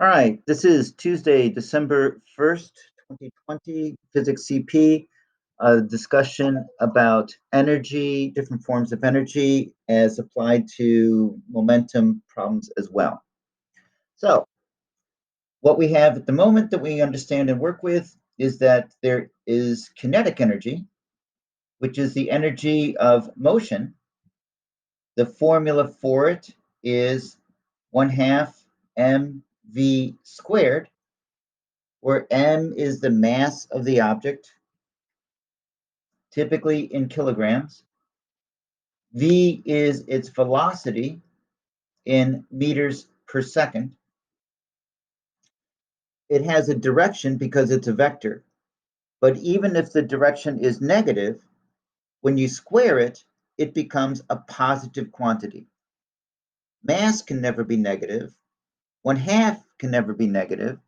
All right, this is Tuesday, December 1st, 2020, Physics CP, a discussion about energy, different forms of energy as applied to momentum problems as well. So, what we have at the moment that we understand and work with is that there is kinetic energy, which is the energy of motion. The formula for it is 1/2 mv squared, where m is the mass of the object, typically in kilograms. V is its velocity in meters per second. It has a direction because it's a vector. But even if the direction is negative, when you square it, it becomes a positive quantity. Mass can never be negative. 1/2 can never be negative.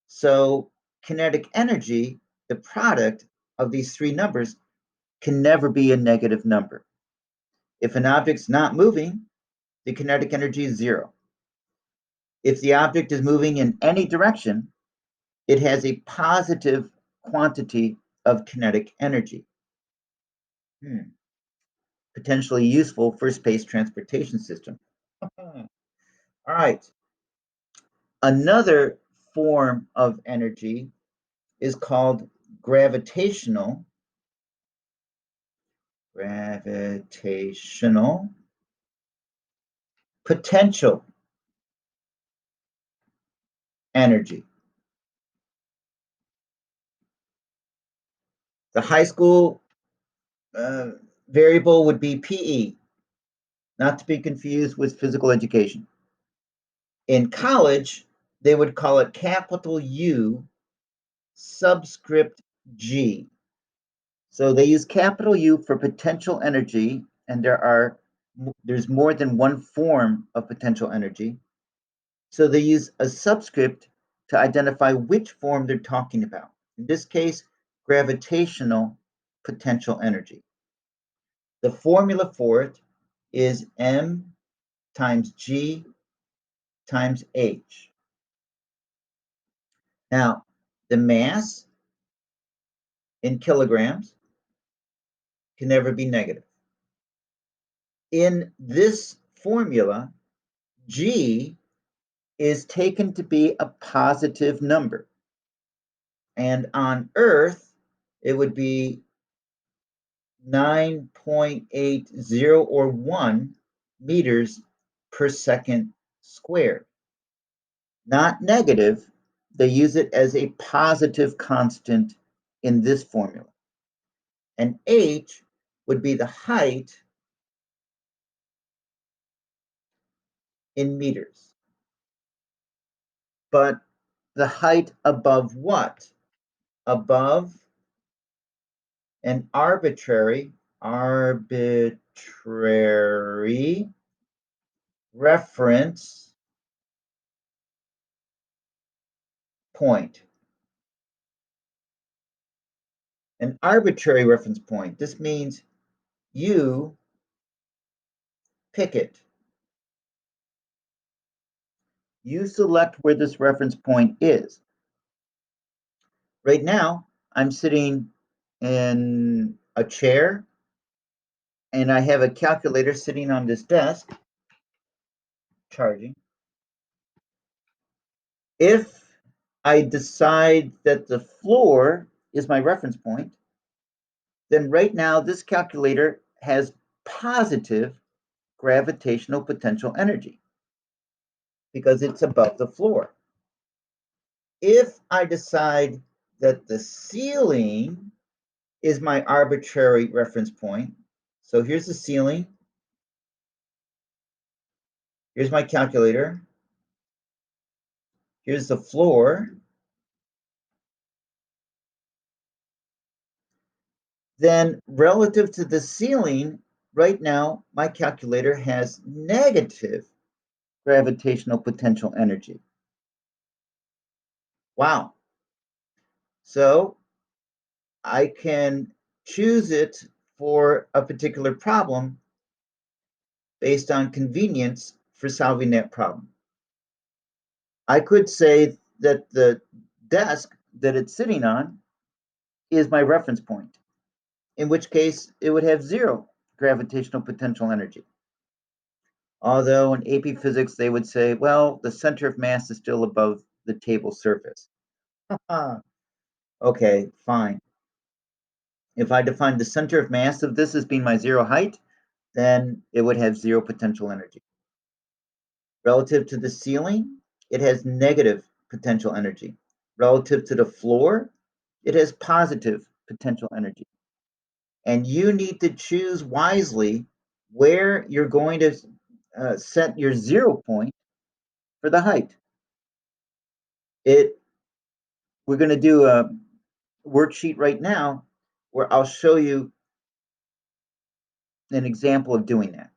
So kinetic energy, the product of these three numbers, can never be a negative number. If an object's not moving, the kinetic energy is zero. If the object is moving in any direction, it has a positive quantity of kinetic energy. Potentially useful for space transportation system. All right. Another form of energy is called gravitational potential energy. The high school variable would be PE, not to be confused with physical education. In college, they would call it capital U subscript G. So they use capital U for potential energy, and there's more than one form of potential energy. So they use a subscript to identify which form they're talking about. In this case, gravitational potential energy. The formula for it is m times g times h. Now, the mass in kilograms can never be negative. In this formula, g is taken to be a positive number. And on Earth, it would be 9.80 or 1 meters per second squared. Not negative, they use it as a positive constant in this formula. And h would be the height in meters. But the height above what? Above an arbitrary reference point. An arbitrary reference point. This means you pick it. You select where this reference point is. Right now, I'm sitting in a chair and I have a calculator sitting on this desk, charging. If I decide that the floor is my reference point, then right now this calculator has positive gravitational potential energy because it's above the floor. If I decide that the ceiling is my arbitrary reference point, so here's the ceiling, here's my calculator, here's the floor, then relative to the ceiling, right now, my calculator has negative gravitational potential energy. Wow. So I can choose it for a particular problem based on convenience for solving that problem. I could say that the desk that it's sitting on is my reference point, in which case it would have zero gravitational potential energy. Although in AP physics, they would say, well, the center of mass is still above the table surface. Okay, fine. If I define the center of mass of this as being my zero height, then it would have zero potential energy. Relative to the ceiling, it has negative potential energy. Relative to the floor, it has positive potential energy. And you need to choose wisely where you're going to set your 0 point for the height. It We're going to do a worksheet right now where I'll show you an example of doing that.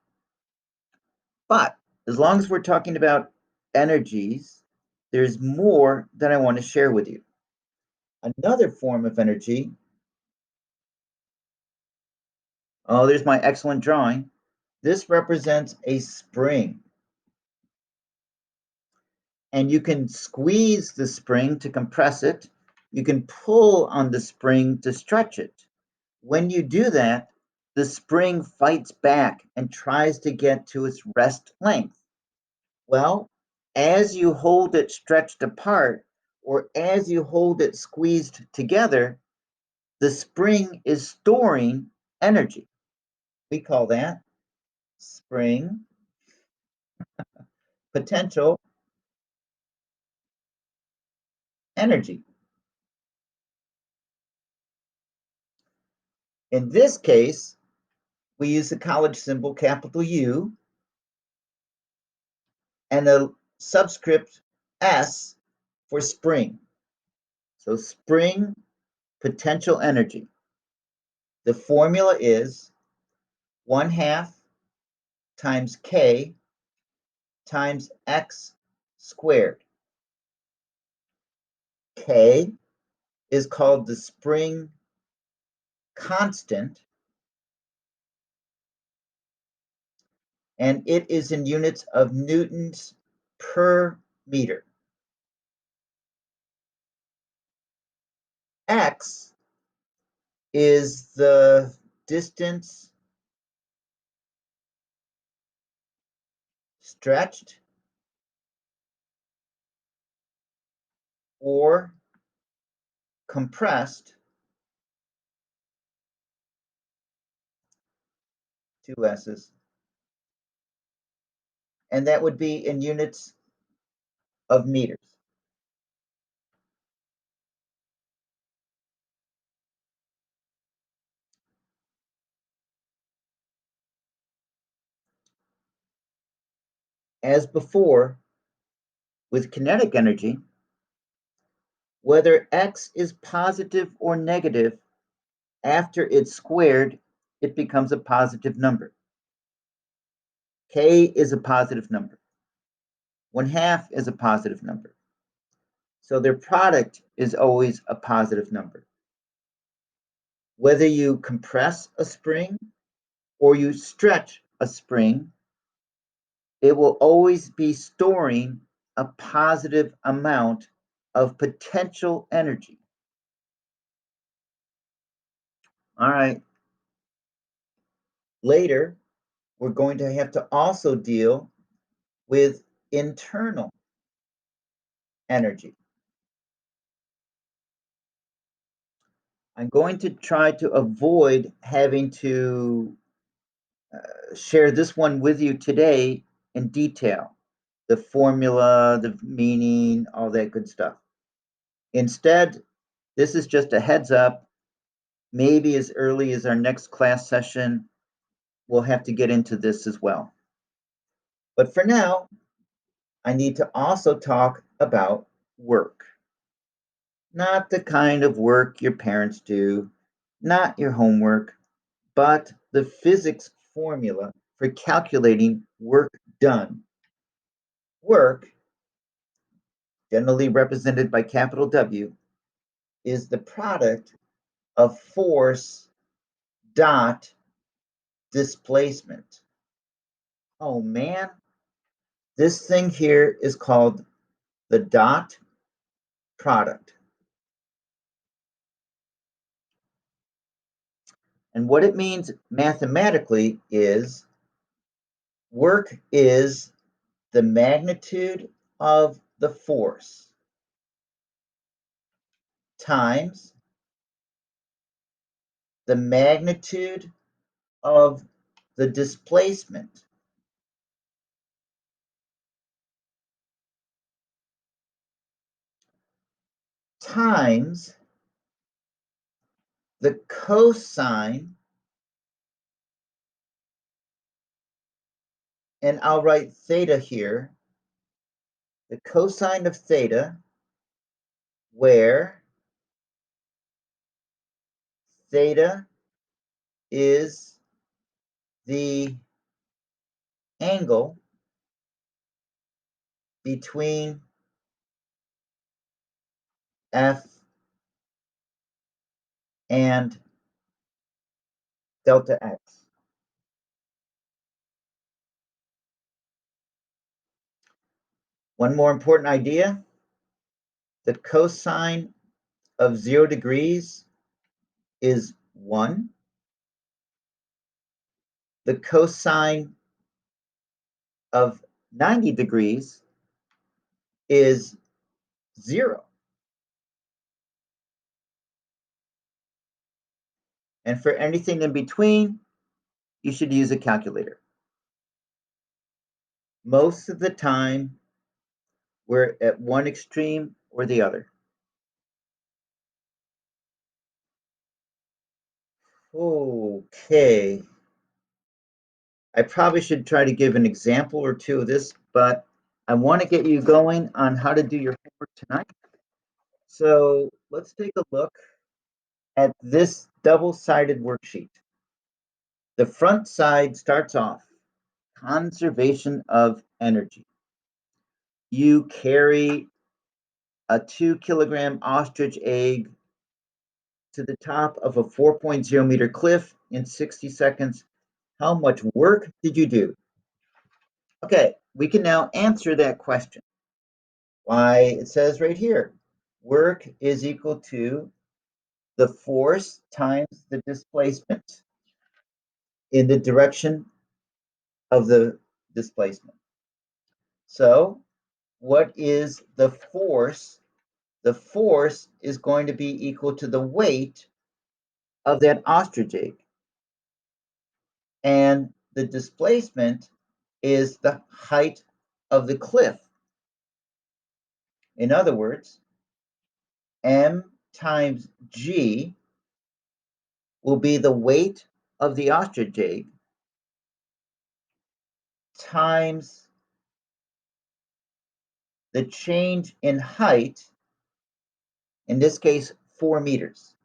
But as long as we're talking about energies, there's more that I want to share with you. Another form of energy. Oh, there's my excellent drawing. This represents a spring. And you can squeeze the spring to compress it. You can pull on the spring to stretch it. When you do that, the spring fights back and tries to get to its rest length. Well, as you hold it stretched apart, or as you hold it squeezed together, the spring is storing energy. We call that spring potential energy. In this case, we use the college symbol capital U and a subscript S for spring. So spring potential energy. The formula is 1/2 times K times X squared. K is called the spring constant, and it is in units of newtons per meter. X is the distance stretched or compressed, two S's, and that would be in units of meters. As before, with kinetic energy, whether X is positive or negative, after it's squared, it becomes a positive number. K is a positive number. 1/2 is a positive number. So their product is always a positive number. Whether you compress a spring or you stretch a spring, it will always be storing a positive amount of potential energy. All right. Later, we're going to have to also deal with internal energy. I'm going to try to avoid having to share this one with you today in detail, the formula, the meaning, all that good stuff. Instead, this is just a heads up. Maybe as early as our next class session, we'll have to get into this as well. But for now, I need to also talk about work. Not the kind of work your parents do, not your homework, but the physics formula for calculating work done. Work, generally represented by capital W, is the product of force dot displacement. Oh man, this thing here is called the dot product. And what it means mathematically is work is the magnitude of the force times the magnitude of the displacement times the cosine, and I'll write theta here, the cosine of theta, where theta is the angle between F and delta x. One more important idea, the cosine of 0 degrees is 1. The cosine of 90 degrees is 0. And for anything in between, you should use a calculator. Most of the time, we're at one extreme or the other. Okay. I probably should try to give an example or two of this, but I want to get you going on how to do your homework tonight. So let's take a look at this double-sided worksheet. The front side starts off, conservation of energy. You carry a 2-kilogram ostrich egg to the top of a 4.0 meter cliff in 60 seconds. How much work did you do? Okay, we can now answer that question. Why, it says right here, work is equal to the force times the displacement in the direction of the displacement. So what is the force? The force is going to be equal to the weight of that ostrich egg. And the displacement is the height of the cliff. In other words, m times g will be the weight of the ostrich egg times the change in height, in this case, 4 meters.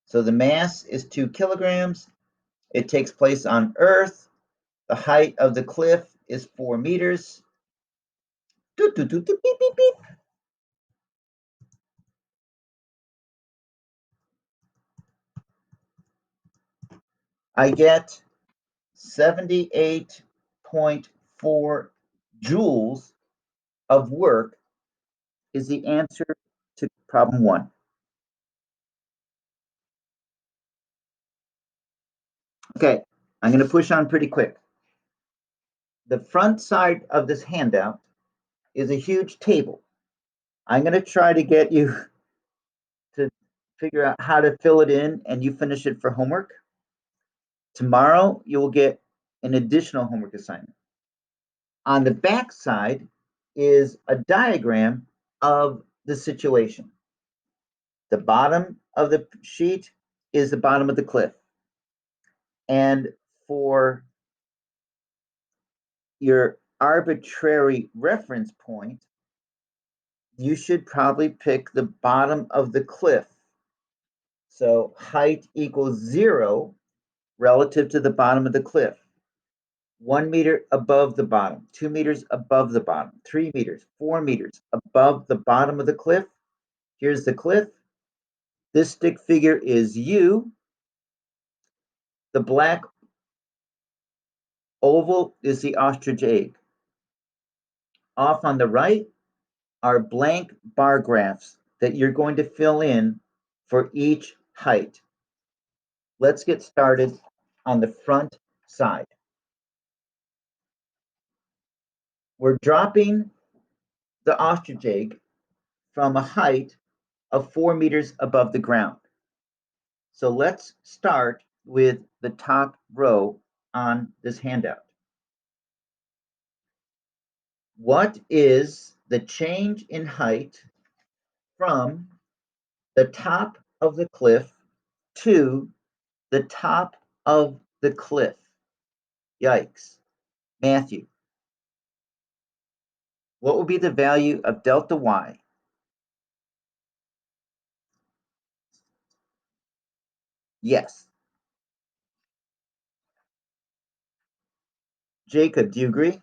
So the mass is 2 kilograms. It takes place on Earth. The height of the cliff is 4 meters. Doot, doot, doot, doot, beep, beep, beep. I get 78.4 joules of work is the answer to problem 1. Okay, I'm going to push on pretty quick. The front side of this handout is a huge table. I'm going to try to get you to figure out how to fill it in, and you finish it for homework. Tomorrow, you will get an additional homework assignment. On the back side is a diagram of the situation. The bottom of the sheet is the bottom of the cliff. And for your arbitrary reference point, you should probably pick the bottom of the cliff. So height equals 0 relative to the bottom of the cliff. 1 meter above the bottom, 2 meters above the bottom, 3 meters, 4 meters above the bottom of the cliff. Here's the cliff. This stick figure is U. The black oval is the ostrich egg. Off on the right are blank bar graphs that you're going to fill in for each height. Let's get started on the front side. We're dropping the ostrich egg from a height of 4 meters above the ground. So let's start with the top row on this handout. What is the change in height from the top of the cliff to the top of the cliff? Yikes. Matthew, what will be the value of delta y? Yes. Jacob, do you agree?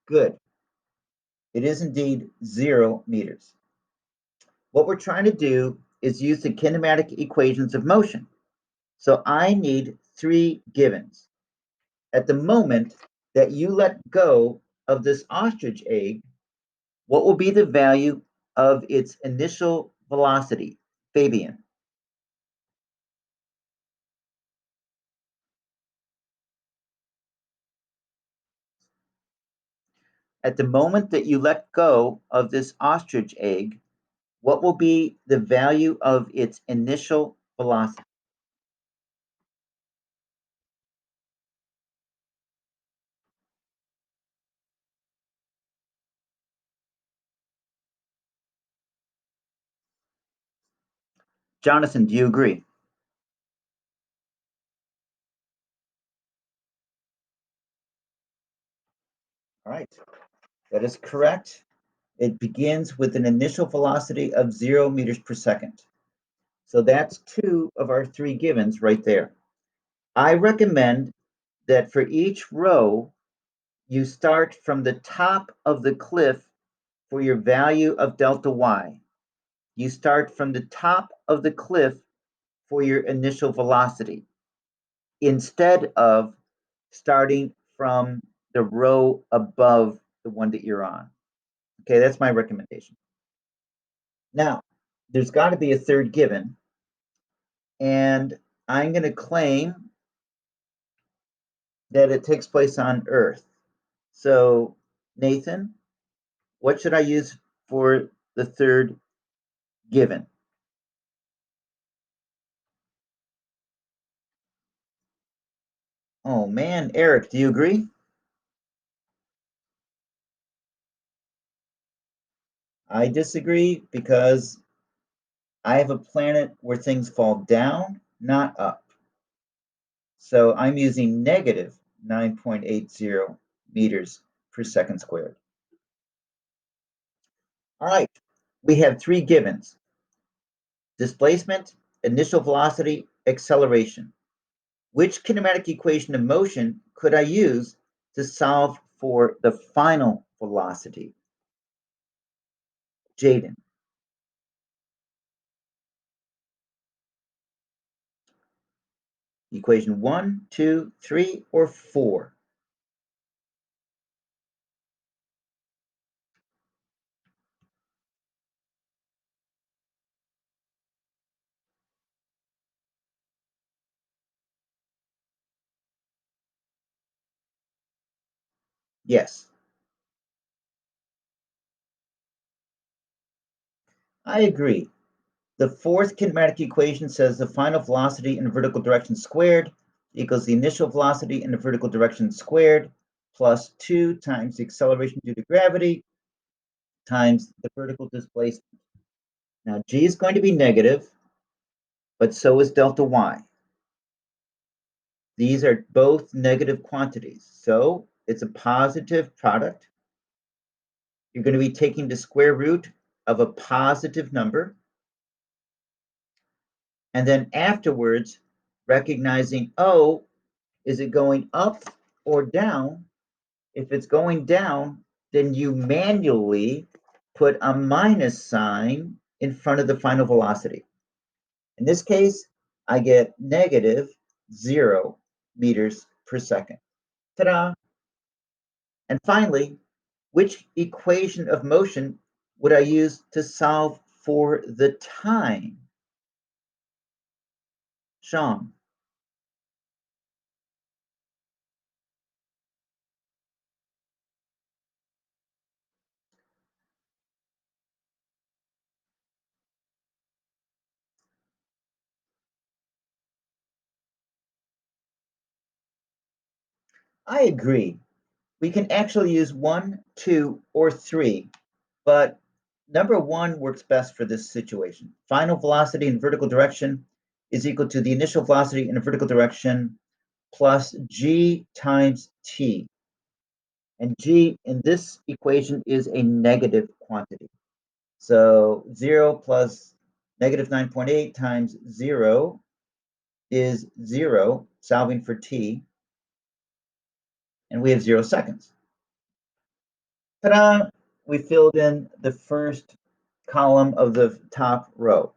Good. It is indeed 0 meters. What we're trying to do is use the kinematic equations of motion. So I need 3 givens. At the moment that you let go of this ostrich egg, what will be the value of its initial velocity? Fabian. At the moment that you let go of this ostrich egg, what will be the value of its initial velocity? Jonathan, do you agree? All right, that is correct. It begins with an initial velocity of 0 meters per second. So that's 2 of our 3 givens right there. I recommend that for each row, you start from the top of the cliff for your value of delta y. You start from the top of the cliff for your initial velocity instead of starting from the row above the one that you're on. Okay, that's my recommendation. Now, there's got to be a third given, and I'm going to claim that it takes place on Earth. So, Nathan, what should I use for the third given? Oh man, Eric, do you agree? I disagree because I have a planet where things fall down, not up. So I'm using negative 9.80 meters per second squared. All right, we have 3 givens: displacement, initial velocity, acceleration. Which kinematic equation of motion could I use to solve for the final velocity? Jaden. Equation 1, 2, 3, or 4? Yes, I agree. The fourth kinematic equation says the final velocity in the vertical direction squared equals the initial velocity in the vertical direction squared plus 2 times the acceleration due to gravity times the vertical displacement. Now, g is going to be negative, but so is delta y. These are both negative quantities, so it's a positive product. You're going to be taking the square root of a positive number, and then afterwards recognizing, oh, is it going up or down? If it's going down, then you manually put a minus sign in front of the final velocity. In this case, I get negative 0 meters per second. Ta-da! And finally, which equation of motion would I use to solve for the time? Sean. I agree. We can actually use 1, 2, or 3, but number 1 works best for this situation. Final velocity in vertical direction is equal to the initial velocity in a vertical direction plus g times t. And g in this equation is a negative quantity. So 0 plus negative 9.8 times 0 is 0, solving for t, and we have 0 seconds. Ta-da! We filled in the first column of the top row.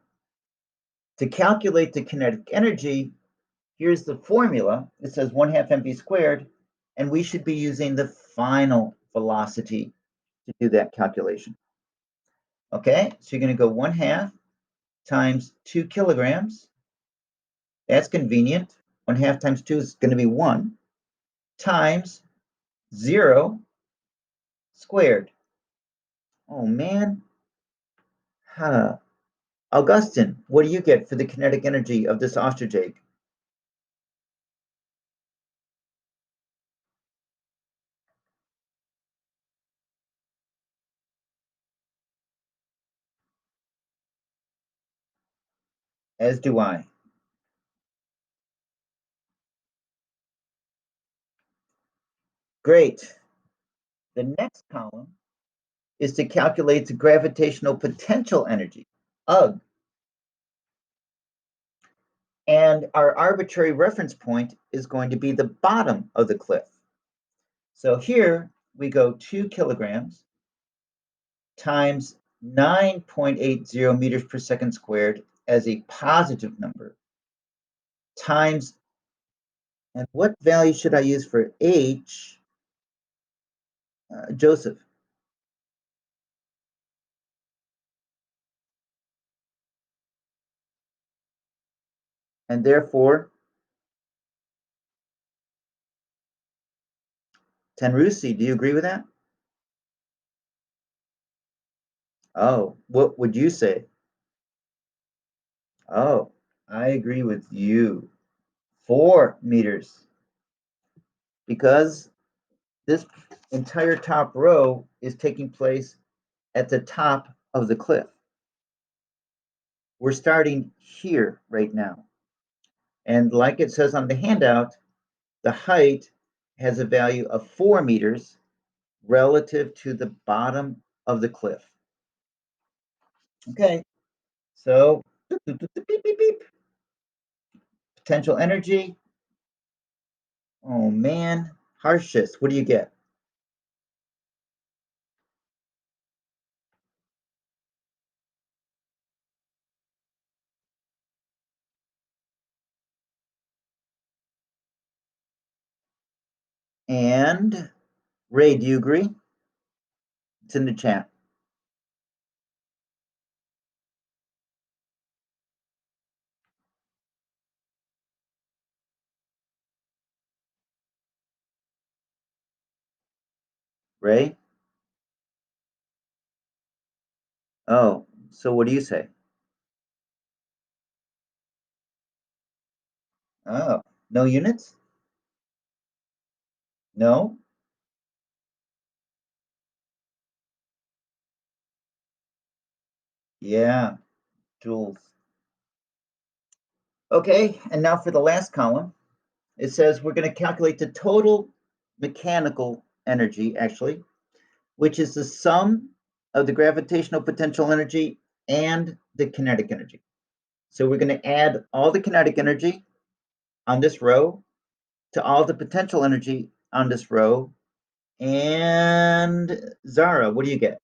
To calculate the kinetic energy, here's the formula. It says 1/2 mv squared, and we should be using the final velocity to do that calculation. Okay, so you're going to go 1/2 times 2 kilograms. That's convenient. 1/2 times 2 is going to be 1 times 0 squared. Oh man. Huh. Augustine, what do you get for the kinetic energy of this ostrich egg? As do I. Great. The next column is to calculate the gravitational potential energy, UG. And our arbitrary reference point is going to be the bottom of the cliff. So here we go 2 kilograms times 9.80 meters per second squared as a positive number times, and what value should I use for H? Joseph. And therefore, Tenrusi, do you agree with that? Oh, what would you say? Oh, I agree with you. 4 meters. Because this entire top row is taking place at the top of the cliff. We're starting here right now. And like it says on the handout, the height has a value of 4 meters relative to the bottom of the cliff. Okay, so beep, beep, beep. Potential energy. Oh man, harshest, what do you get? And Ray, do you agree? It's in the chat. Ray? Oh, so what do you say? Oh, no units? No? Yeah, joules. Okay, and now for the last column, it says we're going to calculate the total mechanical energy, actually, which is the sum of the gravitational potential energy and the kinetic energy. So we're going to add all the kinetic energy on this row to all the potential energy on this row. And Zara, what do you get?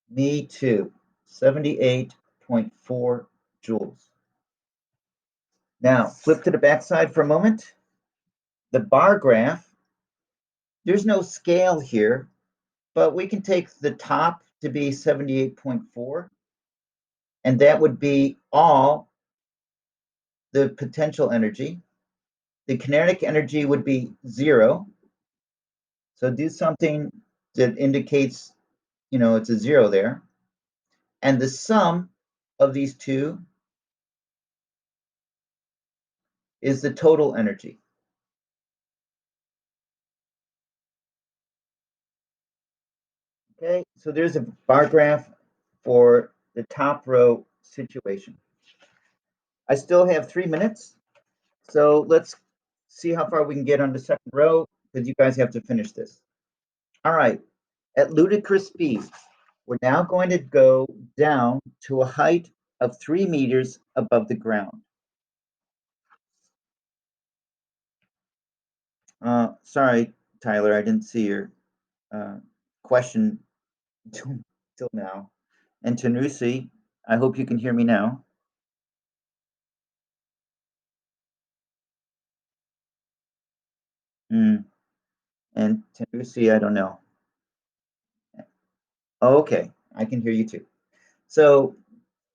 Me too, 78.5. 78.4 joules. Now, flip to the backside for a moment. The bar graph, there's no scale here, but we can take the top to be 78.4, and that would be all the potential energy. The kinetic energy would be 0. So do something that indicates, it's a 0 there. And the sum of these two is the total energy. Okay, so there's a bar graph for the top row situation. I still have 3 minutes, so let's see how far we can get on the second row, because you guys have to finish this. All right, at ludicrous speed, we're now going to go down to a height of 3 meters above the ground. Sorry, Tyler, I didn't see your question till now. And Tanusi, I hope you can hear me now. And Tanusi, I don't know. Oh, okay, I can hear you too. So,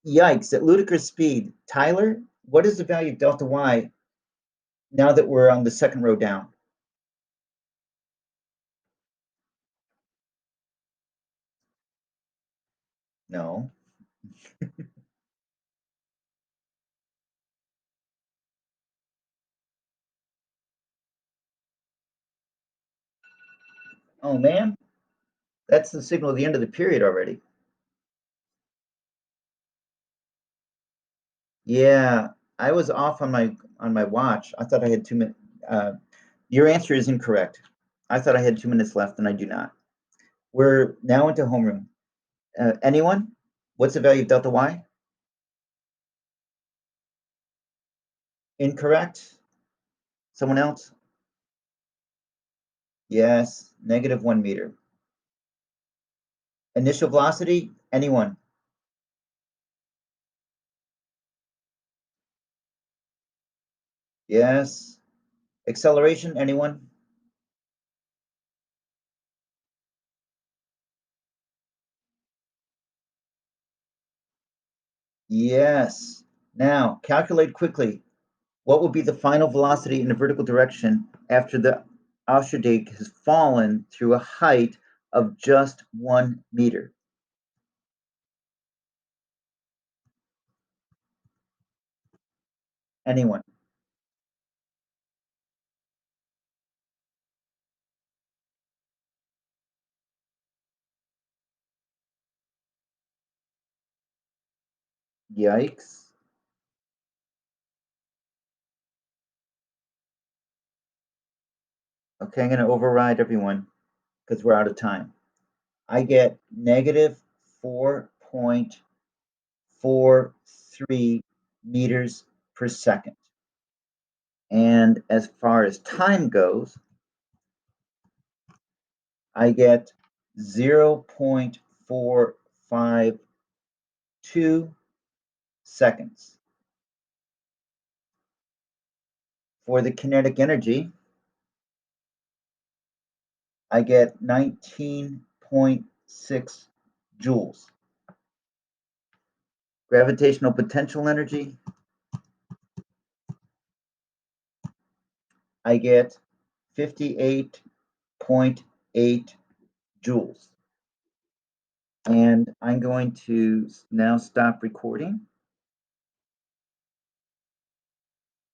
yikes, at ludicrous speed. Tyler, what is the value of delta y now that we're on the second row down? No. Oh, man, that's the signal of the end of the period already. Yeah, I was off on my watch. I thought I had 2 minutes. Your answer is incorrect. I thought I had 2 minutes left, and I do not. We're now into homeroom. Anyone? What's the value of delta y? Incorrect. Someone else? Yes, -1 meter. Initial velocity? Anyone? Yes. Acceleration? Anyone? Yes. Now, calculate quickly. What will be the final velocity in the vertical direction after the Ostrich Egg has fallen through a height of just 1 meter? Anyone? Yikes. Okay, I'm going to override everyone because we're out of time. I get -4.43 meters per second. And as far as time goes, I get 0.452 seconds. For the kinetic energy, I get 19.6 joules. Gravitational potential energy, I get 58.8 joules. And I'm going to now stop recording.